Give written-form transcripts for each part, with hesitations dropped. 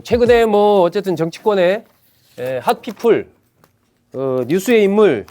최근에 뭐 어쨌든 정치권의 핫피플 뉴스의 인물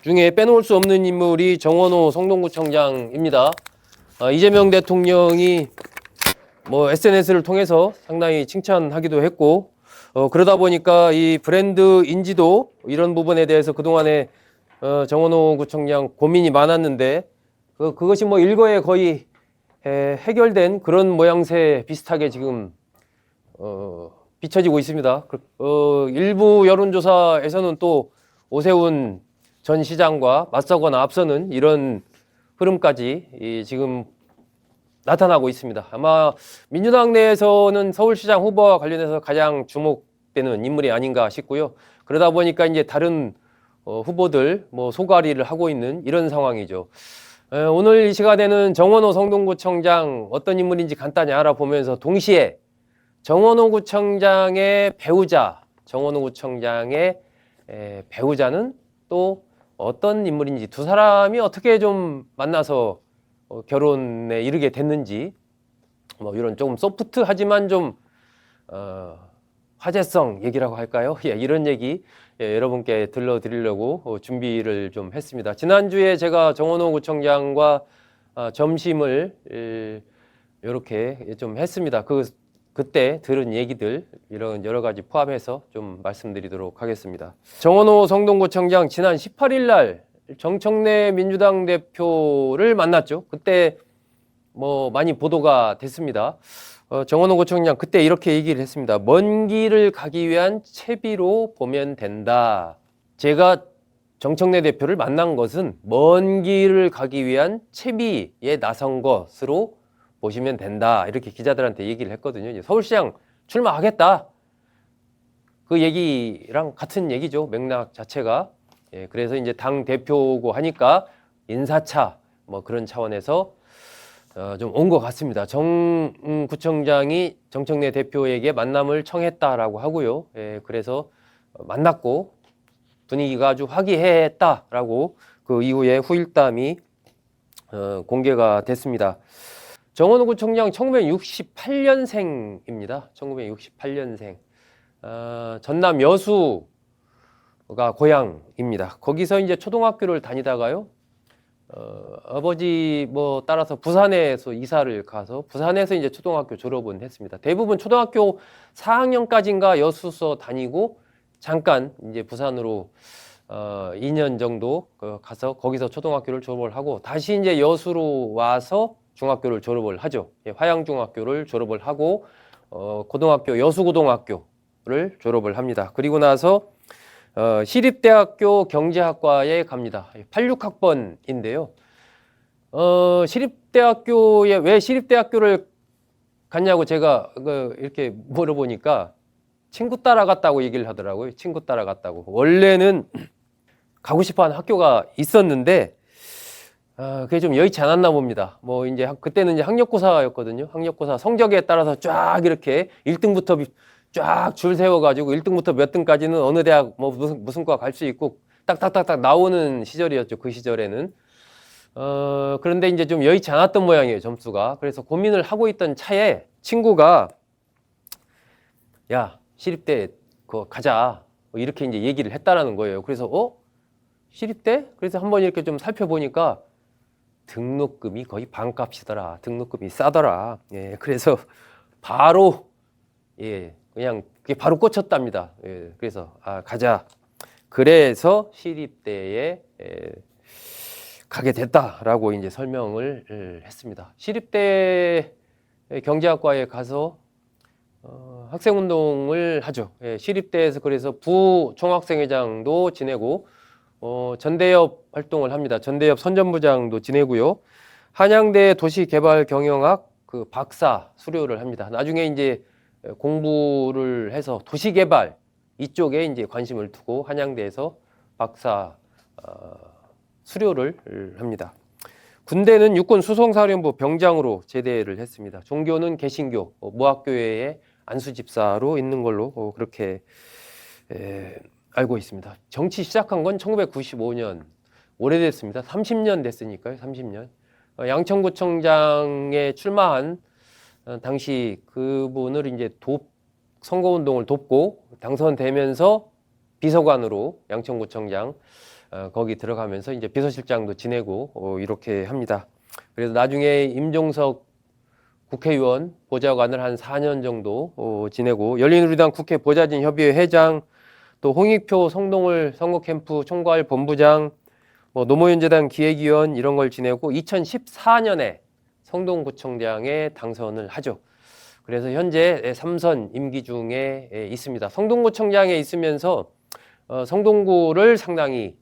중에 빼놓을 수 없는 인물이 정원호 성동구청장입니다. 이재명 대통령이 뭐 SNS를 통해서 상당히 칭찬하기도 했고 그러다 보니까 이 브랜드 인지도 이런 부분에 대해서 그동안에 정원호 구청장 고민이 많았는데 그것이 뭐 일거에 거의 해결된 그런 모양새 비슷하게 지금 비춰지고 있습니다. 일부 여론조사에서는 또 오세훈 전 시장과 맞서거나 앞서는 이런 흐름까지 지금 나타나고 있습니다. 아마 민주당 내에서는 서울시장 후보와 관련해서 가장 주목되는 인물이 아닌가 싶고요. 그러다 보니까 이제 다른 후보들 뭐 소가리를 하고 있는 이런 상황이죠. 오늘 이 시간에는 정원호 성동구청장 어떤 인물인지 간단히 알아보면서 동시에 정원호 구청장의 배우자, 정원호 구청장의 배우자는 또 어떤 인물인지 두 사람이 어떻게 좀 만나서 결혼에 이르게 됐는지 뭐 이런 조금 소프트하지만 좀 화제성 얘기라고 할까요? 예, 이런 얘기 여러분께 들려드리려고 준비를 좀 했습니다. 지난주에 제가 정원호 구청장과 점심을 이렇게 좀 했습니다. 그때 들은 얘기들 이런 여러 가지 포함해서 좀 말씀드리도록 하겠습니다. 정원호 성동구청장 지난 18일 날 정청래 민주당 대표를 만났죠. 그때 뭐 많이 보도가 됐습니다. 정원호 구청장 그때 이렇게 얘기를 했습니다. 먼 길을 가기 위한 채비로 보면 된다. 제가 정청래 대표를 만난 것은 먼 길을 가기 위한 채비에 나선 것으로 보시면 된다. 이렇게 기자들한테 얘기를 했거든요. 이제 서울시장 출마하겠다. 그 얘기랑 같은 얘기죠. 맥락 자체가. 예, 그래서 이제 당 대표고 하니까 인사차 뭐 그런 차원에서 좀 온 것 같습니다. 정 구청장이 정청래 대표에게 만남을 청했다라고 하고요. 예, 그래서 만났고 분위기가 아주 화기애애했다라고 그 이후에 후일담이 공개가 됐습니다. 정원호 구청장 1968년생입니다. 1968년생. 전남 여수가 고향입니다. 거기서 이제 초등학교를 다니다가요. 아버지 뭐 따라서 부산에서 이사를 가서 부산에서 이제 초등학교 졸업은 했습니다. 대부분 초등학교 4학년까지인가 여수서 다니고 잠깐 이제 부산으로 2년 정도 가서 거기서 초등학교를 졸업을 하고 다시 이제 여수로 와서 중학교를 졸업을 하죠. 화양중학교를 졸업을 하고 고등학교 여수고등학교를 졸업을 합니다. 그리고 나서 시립대학교 경제학과에 갑니다. 86학번인데요. 시립대학교에 왜 시립대학교를 갔냐고 제가 이렇게 물어보니까 친구 따라갔다고 얘기를 하더라고요. 친구 따라갔다고. 원래는 가고 싶어하는 학교가 있었는데 그게 좀 여의치 않았나 봅니다. 뭐 이제 그때는 이제 학력고사였거든요. 학력고사 성적에 따라서 쫙 이렇게 1등부터 쫙 줄 세워가지고 1등부터 몇 등까지는 어느 대학 뭐 무슨 과 갈 수 있고 딱딱딱딱 나오는 시절이었죠. 그 시절에는. 그런데 이제 좀 여의치 않았던 모양이에요. 점수가. 그래서 고민을 하고 있던 차에 친구가 야 시립대 그거 가자 뭐 이렇게 이제 얘기를 했다라는 거예요. 그래서 시립대? 그래서 한번 이렇게 좀 살펴보니까 등록금이 거의 반값이더라. 등록금이 싸더라. 예, 그래서 바로 그냥 그게 바로 꽂혔답니다. 예, 그래서 가자. 그래서 시립대에 가게 됐다라고 이제 설명을 했습니다. 시립대 경제학과에 가서 학생운동을 하죠. 예, 시립대에서 그래서 부총학생회장도 지내고 전대협 활동을 합니다. 전대협 선전부장도 지내고요. 한양대 도시개발경영학 그 박사 수료를 합니다. 나중에 이제 공부를 해서 도시개발 이쪽에 이제 관심을 두고 한양대에서 박사 수료를 합니다. 군대는 육군수송사령부 병장으로 제대를 했습니다. 종교는 개신교, 무학교회의 안수집사로 있는 걸로 그렇게 알고 있습니다. 정치 시작한 건 1995년 오래됐습니다. 30년 됐으니까요. 30년. 양천구청장에 출마한 당시 그분을 이제 선거운동을 돕고 당선되면서 비서관으로 양천구청장 거기 들어가면서 이제 비서실장도 지내고 이렇게 합니다. 그래서 나중에 임종석 국회의원 보좌관을 한 4년 정도 지내고 열린우리당 국회 보좌진 협의회 회장, 또 홍익표 성동을 선거캠프 총괄 본부장, 뭐 노무현 재단 기획위원 이런 걸 지내고 2014년에 성동구청장에 당선을 하죠. 그래서 현재 3선 임기 중에 있습니다. 성동구청장에 있으면서 성동구를 상당히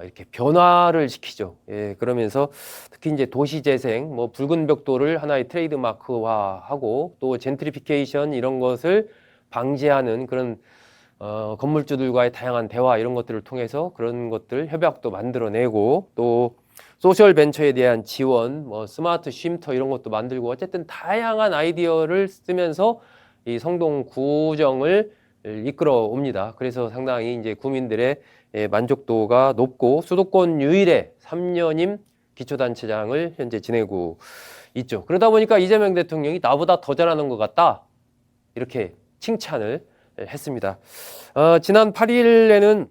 이렇게 변화를 시키죠. 예, 그러면서 특히 이제 도시재생, 뭐 붉은 벽돌을 하나의 트레이드마크화하고 또 젠트리피케이션 이런 것을 방지하는 그런 건물주들과의 다양한 대화 이런 것들을 통해서 그런 것들 협약도 만들어내고 또 소셜 벤처에 대한 지원, 뭐 스마트 쉼터 이런 것도 만들고 어쨌든 다양한 아이디어를 쓰면서 이 성동 구정을 이끌어 옵니다. 그래서 상당히 이제 구민들의 만족도가 높고 수도권 유일의 3년임 기초단체장을 현재 지내고 있죠. 그러다 보니까 이재명 대통령이 나보다 더 잘하는 것 같다 이렇게 칭찬을 했습니다. 지난 8일에는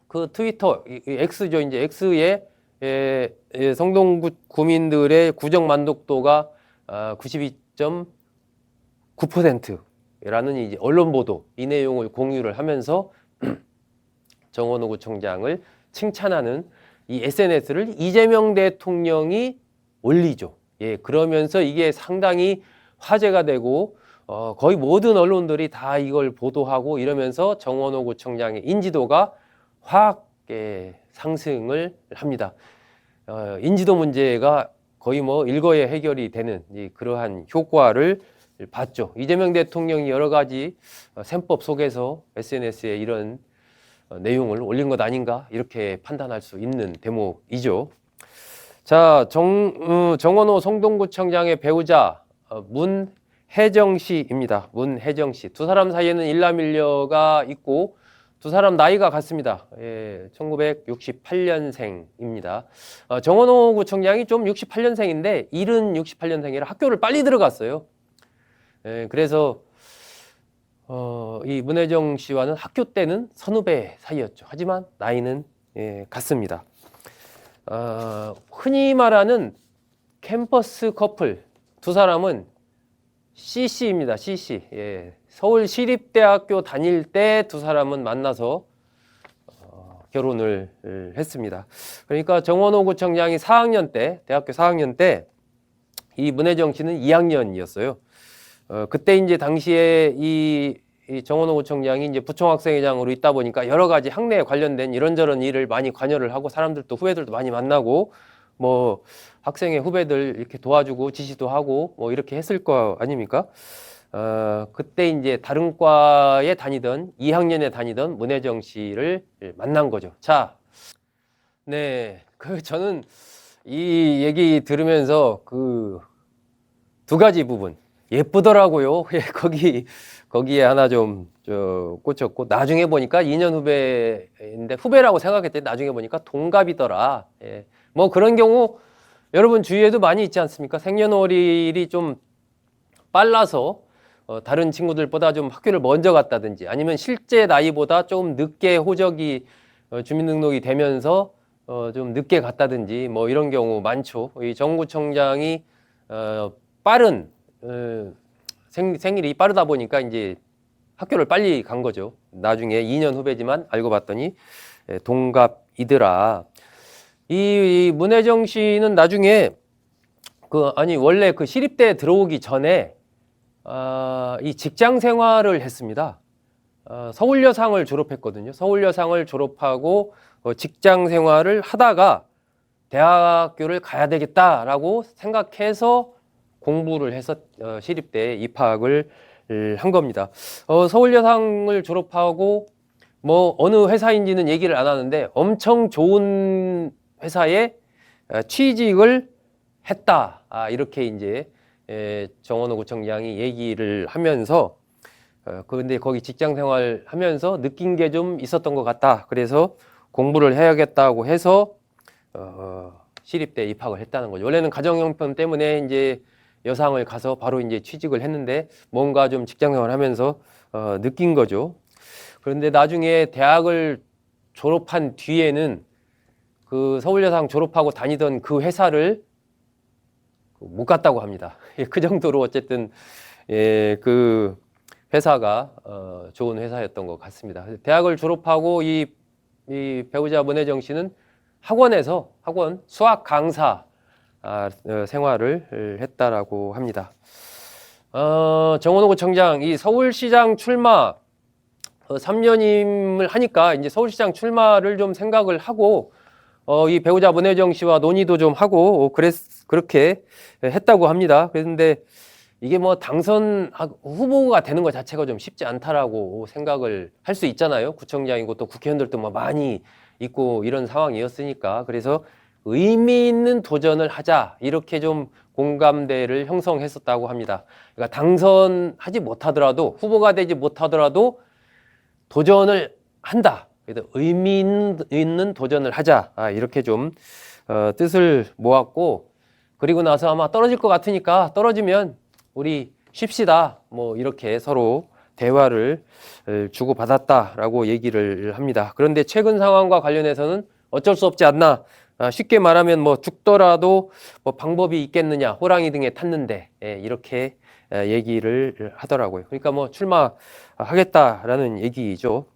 그 트위터 X죠. 이제 X에 성동구 구민들의 구정 만족도가 92.9%라는 이제 언론 보도 이 내용을 공유를 하면서 정원호 구청장을 칭찬하는 이 SNS를 이재명 대통령이 올리죠. 예, 그러면서 이게 상당히 화제가 되고 거의 모든 언론들이 다 이걸 보도하고 이러면서 정원호 구청장의 인지도가 확 상승을 합니다. 인지도 문제가 거의 뭐 일거에 해결이 되는 그러한 효과를 봤죠. 이재명 대통령이 여러 가지 셈법 속에서 SNS에 이런 내용을 올린 것 아닌가 이렇게 판단할 수 있는 대목이죠. 자, 정원호 성동구청장의 배우자 문혜정 씨입니다. 문혜정 씨. 두 사람 사이에는 일남일녀가 있고 두 사람 나이가 같습니다. 1968년생입니다. 정원호 구청장이 좀 68년생인데 일은 68년생이라 학교를 빨리 들어갔어요. 그래서 이 문혜정 씨와는 학교 때는 선후배 사이였죠. 하지만 나이는 같습니다. 흔히 말하는 캠퍼스 커플 두 사람은 CC입니다. CC. 서울시립대학교 다닐 때 두 사람은 만나서 결혼을 했습니다. 그러니까 정원호 구청장이 4학년 때, 대학교 4학년 때 이 문혜정 씨는 2학년이었어요. 그때 이제 당시에 이 정원호 구청장이 이제 부총학생회장으로 있다 보니까 여러 가지 학내에 관련된 이런저런 일을 많이 관여를 하고 사람들도 후배들도 많이 만나고 뭐 학생의 후배들 이렇게 도와주고 지시도 하고 뭐 이렇게 했을 거 아닙니까? 그때 이제 다른 과에 다니던 2학년에 다니던 문혜정 씨를 만난 거죠. 자, 네, 저는 이 얘기 들으면서 그 두 가지 부분 예쁘더라고요. 거기에 하나 좀 꽂혔고 나중에 보니까 2년 후배인데 후배라고 생각했더니 나중에 보니까 동갑이더라. 뭐 그런 경우 여러분 주위에도 많이 있지 않습니까? 생년월일이 좀 빨라서 다른 친구들보다 좀 학교를 먼저 갔다든지 아니면 실제 나이보다 좀 늦게 호적이 주민등록이 되면서 좀 늦게 갔다든지 뭐 이런 경우 많죠. 이 정구청장이 빠른 생일이 빠르다 보니까 이제 학교를 빨리 간 거죠. 나중에 2년 후배지만 알고 봤더니 동갑이더라. 이 문혜정 씨는 나중에 원래 그 시립대에 들어오기 전에 이 직장 생활을 했습니다. 서울여상을 졸업했거든요. 서울여상을 졸업하고 직장 생활을 하다가 대학교를 가야 되겠다라고 생각해서 공부를 해서 시립대에 입학을 한 겁니다. 서울여상을 졸업하고 뭐 어느 회사인지는 얘기를 안 하는데 엄청 좋은 회사에 취직을 했다. 이렇게 이제 정원호 구청장이 얘기를 하면서 근데 거기 직장 생활 하면서 느낀 게 좀 있었던 것 같다. 그래서 공부를 해야겠다고 해서 시립대에 입학을 했다는 거죠. 원래는 가정형편 때문에 이제 여상을 가서 바로 이제 취직을 했는데 뭔가 좀 직장생활 하면서 느낀 거죠. 그런데 나중에 대학을 졸업한 뒤에는 그 서울여상 졸업하고 다니던 그 회사를 못 갔다고 합니다. 그 정도로 어쨌든 그 회사가 좋은 회사였던 것 같습니다. 대학을 졸업하고 이 배우자 문혜정 씨는 학원 수학 강사 생활을 했다라고 합니다. 정원호 구청장 이 서울시장 출마 3년임을 하니까 이제 서울시장 출마를 좀 생각을 하고 이 배우자 문혜정 씨와 논의도 좀 하고 그렇게 했다고 합니다. 그런데 이게 뭐 당선 후보가 되는 것 자체가 좀 쉽지 않다라고 생각을 할 수 있잖아요. 구청장이고 또 국회의원들도 뭐 많이 있고 이런 상황이었으니까. 그래서 의미 있는 도전을 하자 이렇게 좀 공감대를 형성했었다고 합니다. 그러니까 당선하지 못하더라도 후보가 되지 못하더라도 도전을 한다. 그래서 의미 있는 도전을 하자. 이렇게 좀 뜻을 모았고 그리고 나서 아마 떨어질 것 같으니까 떨어지면 우리 쉽시다. 뭐 이렇게 서로 대화를 주고받았다라고 얘기를 합니다. 그런데 최근 상황과 관련해서는 어쩔 수 없지 않나. 쉽게 말하면 뭐 죽더라도 뭐 방법이 있겠느냐. 호랑이 등에 탔는데 이렇게 얘기를 하더라고요. 그러니까 뭐 출마하겠다라는 얘기죠.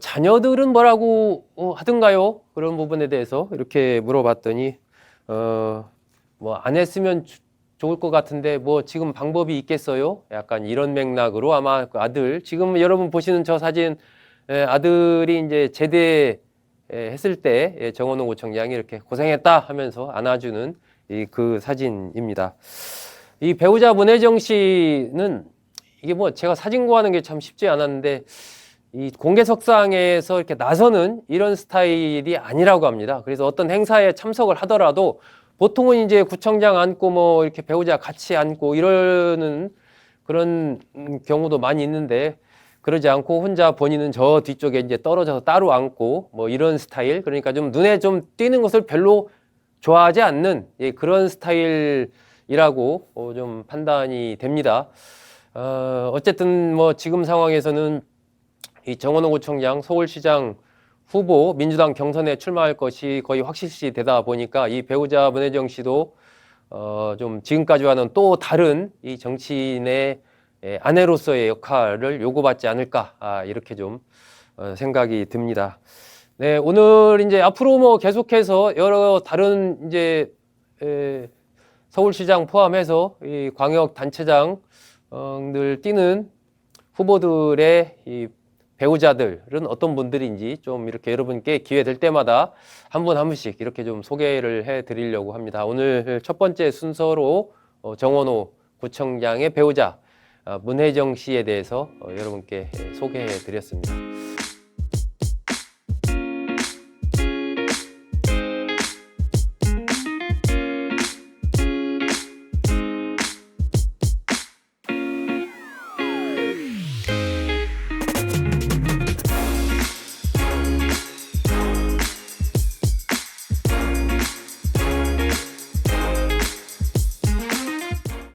자녀들은 뭐라고 하던가요? 그런 부분에 대해서 이렇게 물어봤더니 뭐 안 했으면 좋을 것 같은데 뭐 지금 방법이 있겠어요? 약간 이런 맥락으로 아마 그 아들 지금 여러분 보시는 저 사진 아들이 이제 제대했을 때 정원호 구청장이 이렇게 고생했다 하면서 안아주는 그 사진입니다. 이 배우자 문혜정 씨는 이게 뭐 제가 사진 구하는 게 참 쉽지 않았는데 이 공개석상에서 이렇게 나서는 이런 스타일이 아니라고 합니다. 그래서 어떤 행사에 참석을 하더라도 보통은 이제 구청장 앉고 뭐 이렇게 배우자 같이 앉고 이러는 그런 경우도 많이 있는데 그러지 않고 혼자 본인은 저 뒤쪽에 이제 떨어져서 따로 앉고 뭐 이런 스타일 그러니까 좀 눈에 좀 띄는 것을 별로 좋아하지 않는 그런 스타일이라고 좀 판단이 됩니다. 어쨌든 뭐 지금 상황에서는 이 정원호 구청장 서울시장 후보 민주당 경선에 출마할 것이 거의 확실시 되다 보니까 이 배우자 문혜정 씨도 좀 지금까지와는 또 다른 이 정치인의 아내로서의 역할을 요구받지 않을까 이렇게 좀 생각이 듭니다. 네, 오늘 이제 앞으로 뭐 계속해서 여러 다른 이제 서울시장 포함해서 이 광역 단체장들 뛰는 후보들의 이 배우자들은 어떤 분들인지 좀 이렇게 여러분께 기회 될 때마다 한 분 한 분씩 이렇게 좀 소개를 해 드리려고 합니다. 오늘 첫 번째 순서로 정원호 구청장의 배우자 문혜정 씨에 대해서 여러분께 소개해 드렸습니다.